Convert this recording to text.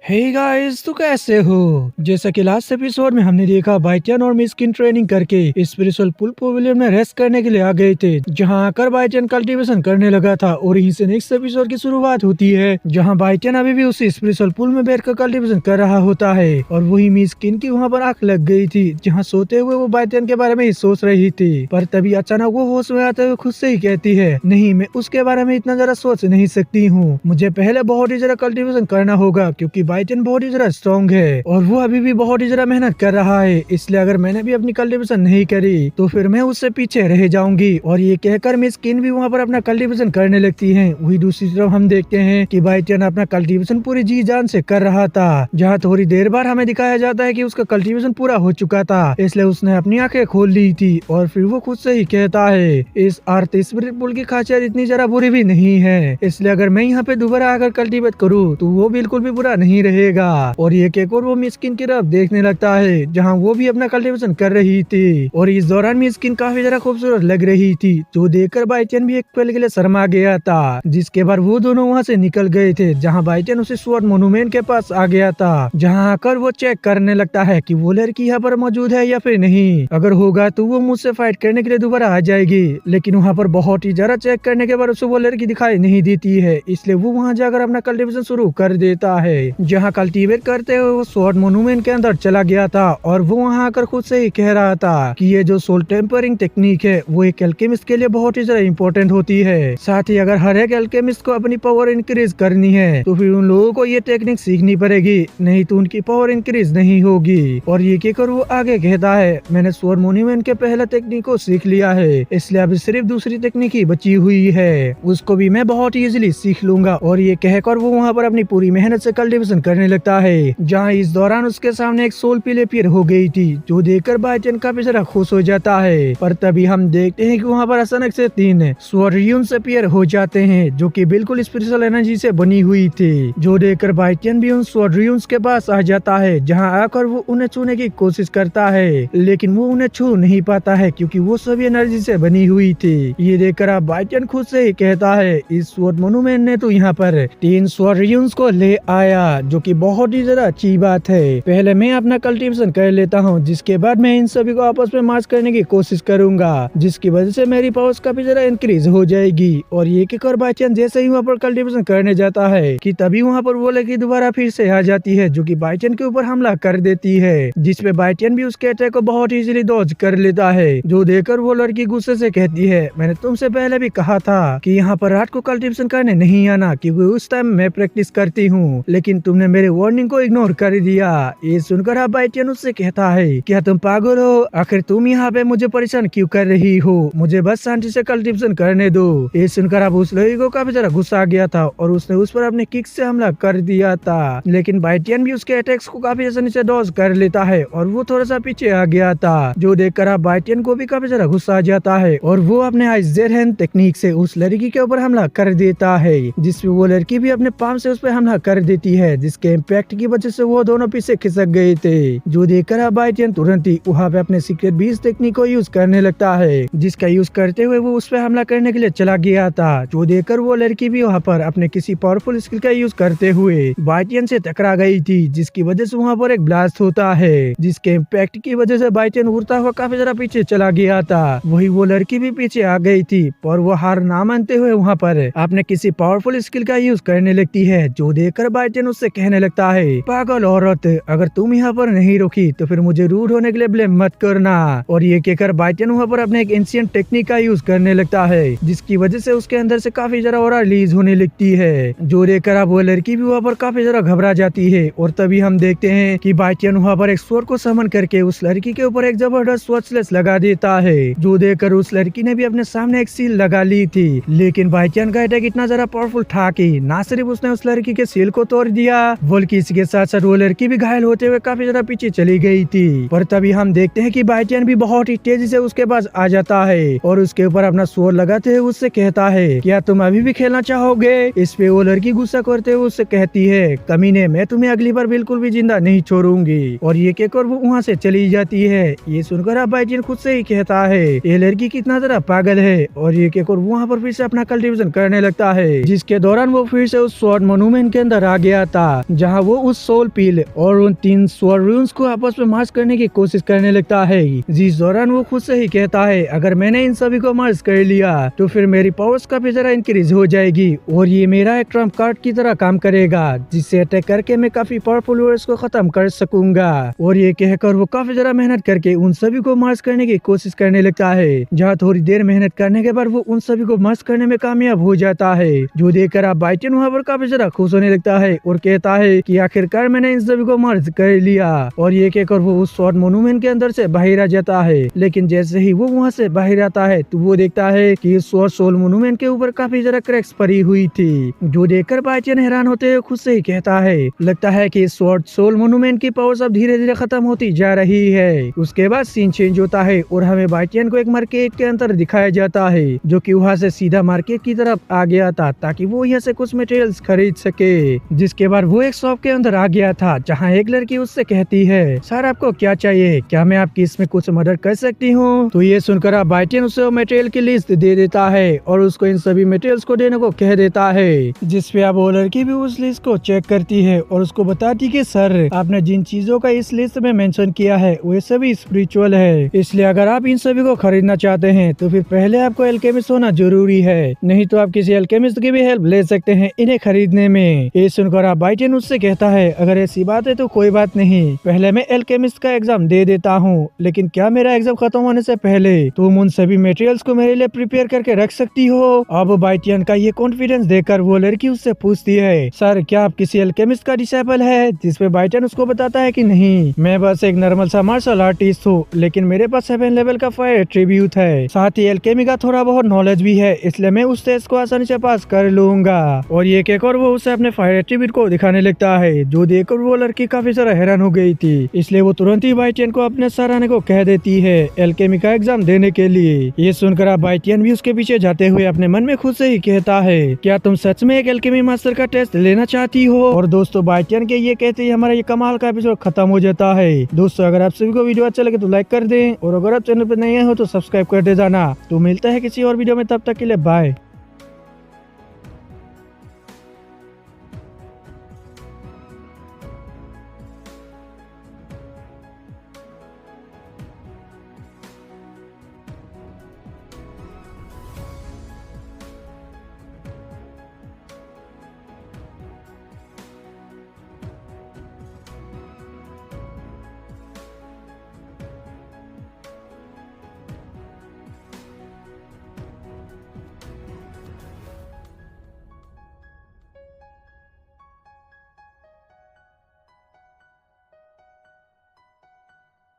Hey guys, तो कैसे हो। जैसा कि लास्ट एपिसोड में हमने देखा बाइटियन और मिस्किन ट्रेनिंग करके स्पिरिचुअल पुल पवेलियन में रेस्ट करने के लिए आ गए थे, जहां आकर बाइटियन कल्टीवेशन करने लगा था। और यहीं से नेक्स्ट एपिसोड की शुरुआत होती है, जहां बाइटियन अभी भी उसी स्पिरिचुअल पुल में बैठकर कल्टीवेशन कर रहा होता है। और वही मिस्किन की वहां पर आंख लग गई थी, जहाँ सोते हुए वो बाइटियन के बारे में ही सोच रही थी। पर तभी अचानक वो होश में आते हुए खुद से ही कहती है, नहीं, मैं उसके बारे में इतना ज्यादा सोच नहीं सकती हूँ। मुझे पहले बहुत ही ज्यादा कल्टीवेशन करना होगा, क्योंकि बाइटियन बहुत ही ज्यादा स्ट्रॉन्ग है और वो अभी भी बहुत ही ज्यादा मेहनत कर रहा है। इसलिए अगर मैंने भी अपनी कल्टीवेशन नहीं करी तो फिर मैं उससे पीछे रह जाऊंगी। और ये कहकर मिस्किन भी वहाँ पर अपना कल्टीवेशन करने लगती है। वही दूसरी तरफ हम देखते हैं कि बाइटियन अपना कल्टीवेशन पूरी जी जान से कर रहा था, जहाँ थोड़ी देर बाद हमें दिखाया जाता है कि उसका कल्टीवेशन पूरा हो चुका था। इसलिए उसने अपनी आंखें खोल ली थी और फिर वो खुद से ही कहता है, इस अर्थ स्पिरिट पुल की खासियत इतनी जरा बुरी भी नहीं है, इसलिए अगर मैं यहाँ पे दोबारा आकर कल्टीवेट करूँ तो वो बिल्कुल भी बुरा नहीं रहेगा। और ये केक और वो मिस्किन की तरफ देखने लगता है, जहाँ वो भी अपना कल्टीवेशन कर रही थी। और इस दौरान मिस्किन काफी ज्यादा खूबसूरत लग रही थी, जो देखकर बाइटियन भी एक पल के लिए शर्मा गया था। जिसके बाद वो दोनों वहाँ से निकल गए थे, जहाँ बाइटियन उसे स्वॉर्ड मोन्यूमेंट के पास आ गया था, जहाँ आकर वो चेक करने लगता है कि वो लड़की यहाँ पर मौजूद है या फिर नहीं। अगर होगा तो वो मुझसे फाइट करने के लिए दोबारा आ जाएगी, लेकिन वहाँ पर बहुत ही ज्यादा चेक करने के बाद उसे वो लड़की दिखाई नहीं देती है। इसलिए वो वहाँ जाकर अपना कल्टीवेशन शुरू कर देता है, जहाँ कल्टीवेट करते हुए वो स्वॉर्ड मोन्यूमेंट के अंदर चला गया था। और वो वहाँ आकर खुद से ही कह रहा था कि ये जो सोल टेम्परिंग टेक्निक है वो एक एल्केमिस्ट के लिए बहुत ही ज्यादा इम्पोर्टेंट होती है। साथ ही अगर हर एक एल्केमिस्ट को अपनी पावर इंक्रीज करनी है तो फिर उन लोगों को ये टेक्निक सीखनी पड़ेगी, नहीं तो उनकी पावर इंक्रीज नहीं होगी। और ये कहकर वो आगे कहता है, मैंने स्वॉर्ड मोन्यूमेंट के पहले टेक्निक को सीख लिया है, इसलिए अभी सिर्फ दूसरी टेक्निक ही बची हुई है, उसको भी मैं बहुत इजीली सीख लूंगा। और ये कहकर वो वहाँ पर अपनी पूरी मेहनत से कल्टीवेशन करने लगता है, जहाँ इस दौरान उसके सामने एक सोल पिल अपीयर हो गई थी, जो देखकर बाइटियन काफी ज्यादा खुश हो जाता है। पर तभी हम देखते हैं कि वहाँ पर अचानक से 3 स्वॉर्ड र्यून्स अपीयर हो जाते हैं, जो कि बिल्कुल स्पिरिचुअल एनर्जी से बनी हुई थी, जो देखकर बाइटियन भी उन स्वॉर्ड र्यून्स के पास आ जाता है, जहाँ आकर वो उन्हें छूने की कोशिश करता है, लेकिन वो उन्हें छू नहीं पाता है, क्योंकि वो सभी एनर्जी से बनी हुई थी। ये देखकर अब बाइटियन खुद से ही कहता है, इस स्वॉर्ड मोन्यूमेंट ने तो यहाँ पर 3 स्वॉर्ड र्यून्स को ले आया, जो कि बहुत ही ज्यादा अच्छी बात है। पहले मैं अपना कल्टीवेशन कर लेता हूँ, जिसके बाद मैं इन सभी को आपस में मार्च करने की कोशिश करूंगा, जिसकी वजह से मेरी पावर्स काफी ज्यादा इंक्रीज हो जाएगी। और ये कहकर बाइटियन जैसे ही वहाँ पर कल्टीवेशन करने जाता है कि तभी वहाँ पर वो लड़की दोबारा फिर से आ जाती है, जो कि बाइटियन के ऊपर हमला कर देती है, जिसपे बाइटियन भी उसके अटैक को बहुत इजीली डॉज कर लेता है। जो देखकर वो लड़की गुस्से से कहती है, मैंने तुमसे पहले भी कहा था कि यहाँ पर रात को कल्टीवेशन करने नहीं आना, क्योंकि उस टाइम मैं प्रैक्टिस करती हूँ, लेकिन तुमने मेरे वार्निंग को इग्नोर कर दिया। ये सुनकर अब बाइटियन उससे कहता है, क्या तुम पागल हो, आखिर तुम यहाँ पे मुझे परेशान क्यों कर रही हो, मुझे बस शांति से कल्टीवेशन करने दो। ये सुनकर अब उस लड़की को काफी ज्यादा गुस्सा आ गया था और उसने उस पर अपने किक से हमला कर दिया था, लेकिन बाइटियन भी उसके अटैक्स को काफी आसानी से डॉज कर लेता है और वो थोड़ा सा पीछे आ गया था, जो देखकर अब बाइटियन को भी काफी ज्यादा गुस्सा आ जाता है और वो अपने आइस जेर हैंड टेक्निक से उस लड़की के ऊपर हमला कर देता है, जिसमें वो लड़की भी अपने पाम से उस पर हमला कर देती है, जिसके इम्पैक्ट की वजह से वो दोनों पीछे खिसक गए थे। जो देखकर अब बाइटियन तुरंत ही वहाँ पे अपने सीक्रेट बीज टेक्निक को यूज करने लगता है, जिसका यूज करते हुए वो उस पर हमला करने के लिए चला गया था। जो देखकर वो लड़की भी वहाँ पर अपने किसी पावरफुल स्किल का यूज करते हुए बाइटियन से टकरा गई थी, जिसकी वजह से वहाँ पर एक ब्लास्ट होता है, जिसके इम्पैक्ट की वजह से बाइटियन उड़ता हुआ काफी ज्यादा पीछे चला गया था। वही वो लड़की भी पीछे आ गई थी, पर वो हार ना मानते हुए वहाँ पर अपने किसी पावरफुल स्किल का यूज करने लगती है। जो देखकर बाइटियन उससे कहने लगता है, पागल औरत, अगर तुम यहाँ पर नहीं रुकी तो फिर मुझे रूड होने के लिए ब्लेम मत करना। और ये कहकर बाइटियन वहाँ पर अपने एक एंशिएंट टेक्निक का यूज करने लगता है, जिसकी वजह से उसके अंदर से काफी ज्यादा ऑरा रिलीज होने लगती है। जो देखकर अब वो लड़की भी वहाँ पर काफी ज्यादा घबरा जाती है। और तभी हम देखते हैं कि बाइटियन वहाँ पर एक स्वॉर्ड को समन करके उस लड़की के ऊपर एक जबरदस्त स्वॉर्डलेस लगा देता है। जो देखकर उस लड़की ने भी अपने सामने एक सील लगा ली थी, लेकिन बाइटियन का अटैक इतना ज्यादा पावरफुल था कि ना सिर्फ उसने उस लड़की के सील को तोड़ दिया, बल्कि इसके साथ साथ वो लड़की भी घायल होते हुए काफी ज्यादा पीछे चली गई थी। पर तभी हम देखते हैं कि बाइटियन भी बहुत ही तेजी से उसके पास आ जाता है और उसके ऊपर अपना स्वॉर्ड लगाते हुए उससे कहता है, क्या तुम अभी भी खेलना चाहोगे। इस पे वो लड़की गुस्सा करते हुए उससे कहती है, कमीने, मैं तुम्हें अगली बार बिल्कुल भी जिंदा नहीं छोड़ूंगी। और ये कहकर वो वहाँ से चली जाती है। ये सुनकर अब बाइटियन खुद से ही कहता है, ये लड़की कितना ज्यादा पागल है। और ये कहकर वहाँ पर फिर से अपना कल्टीवेशन करने लगता है, जिसके दौरान वो फिर से उस स्वॉर्ड मोन्यूमेंट के अंदर आ गया था, जहाँ वो उस सोल पील और उन 3 स्वर रून्स को आपस में मर्ज करने की कोशिश करने लगता है, जिस दौरान वो खुद से ही कहता है अगर मैंने इन सभी को मर्ज कर लिया तो फिर मेरी पावर्स काफी जरा इंक्रीज हो जाएगी और ये मेरा एक ट्रम्प कार्ड की तरह काम करेगा, जिससे अटैक करके मैं काफी पावरफुल वॉरियर्स को खत्म कर सकूंगा। और ये कहकर वो काफी जरा मेहनत करके उन सभी को मर्ज करने की कोशिश करने लगता है, जहाँ थोड़ी देर मेहनत करने के बाद वो उन सभी को मर्ज करने में कामयाब हो जाता है, जो देखकर आप बाइटन वहाँ पर काफी जरा खुश होने लगता है और कहता है कि आखिरकार मैंने इन सभी को मर्ज कर लिया। और ये कहकर वो उस स्वॉर्ड मोन्यूमेंट के अंदर से बाहर आ जाता है, लेकिन जैसे ही वो वहाँ से बाहर आता है तो वो देखता है कि इस स्वॉर्ड सोल मोन्यूमेंट के ऊपर काफी जरा क्रैक्स पड़ी हुई थी, जो देखकर बाइटन हैरान होते हुए खुद से ही कहता है लगता है कि इस स्वॉर्ड सोल मोन्यूमेंट की पावर्स अब धीरे धीरे खत्म होती जा रही है। उसके बाद सीन चेंज होता है और हमें बाइटन को एक मार्केट के अंदर दिखाया जाता है, जो कि वहाँ से सीधा मार्केट की तरफ आ गया था ताकि वो यहाँ से कुछ मटेरियल्स खरीद सके। जिसके बाद वो एक शॉप के अंदर आ गया था, जहाँ एक लड़की उससे कहती है सर आपको क्या चाहिए, क्या मैं आपकी इसमें कुछ मदद कर सकती हूँ। तो ये सुनकर आप बाइटन उसे मटेरियल की लिस्ट दे देता है और उसको इन सभी मटेरियल्स को देने को कह देता है, जिसपे अब वो लड़की भी उस लिस्ट को चेक करती है और उसको बताती कि सर आपने जिन चीजों का इस लिस्ट में मेंशन किया है वो सभी स्पिरिचुअल है, इसलिए अगर आप इन सभी को खरीदना चाहते हैं तो फिर पहले आपको एल्केमिस्ट होना जरूरी है, नहीं तो आप किसी एल्केमिस्ट की भी हेल्प ले सकते हैं इन्हें खरीदने में। ये सुनकर आप बाइटन उससे कहता है अगर ऐसी बात है तो कोई बात नहीं, पहले मैं एल्केमिस्ट का एग्जाम दे देता हूँ, लेकिन क्या मेरा एग्जाम खत्म होने से पहले तुम उन सभी मटेरियल्स को मेरे लिए प्रिपेयर करके रख सकती हो। अब बाइटन का ये कॉन्फिडेंस देखकर वो लड़की उससे पूछती है सर क्या आप किसी एल्केमिस्ट का डिसाइपल है, जिसपे बाइटन उसको बताता है कि नहीं, मैं बस एक नॉर्मल सा मार्शल आर्टिस्ट हूँ, लेकिन मेरे पास 7 लेवल का फायर एट्रीब्यूट है, साथ ही एल्केमी का थोड़ा बहुत नॉलेज भी है, इसलिए मैं उस टेस्ट को आसानी से पास कर लूंगा। और ये कहकर वो उसे अपने फायर एट्रीब्यूट को दिखाने लगता है, जो देखकर वो लड़की काफी सारा हैरान हो गई थी, इसलिए वो तुरंत ही बाइटन को अपने सर आने को कह देती है एल्केमी का एग्जाम देने के लिए। ये सुनकर आप बाइटन भी उसके पीछे जाते हुए अपने मन में खुद से ही कहता है क्या तुम सच में एक एल्केमी मास्टर का टेस्ट लेना चाहती हो। और दोस्तों बाइटन के ये कहते ही हमारा ये कमाल का एपिसोड खत्म हो जाता है। दोस्तों अगर आप सभी को वीडियो अच्छा लगे तो लाइक कर दें और अगर आप चैनल पर नए हो तो सब्सक्राइब कर दे जाना। तो मिलता है किसी और वीडियो में, तब तक के लिए बाय।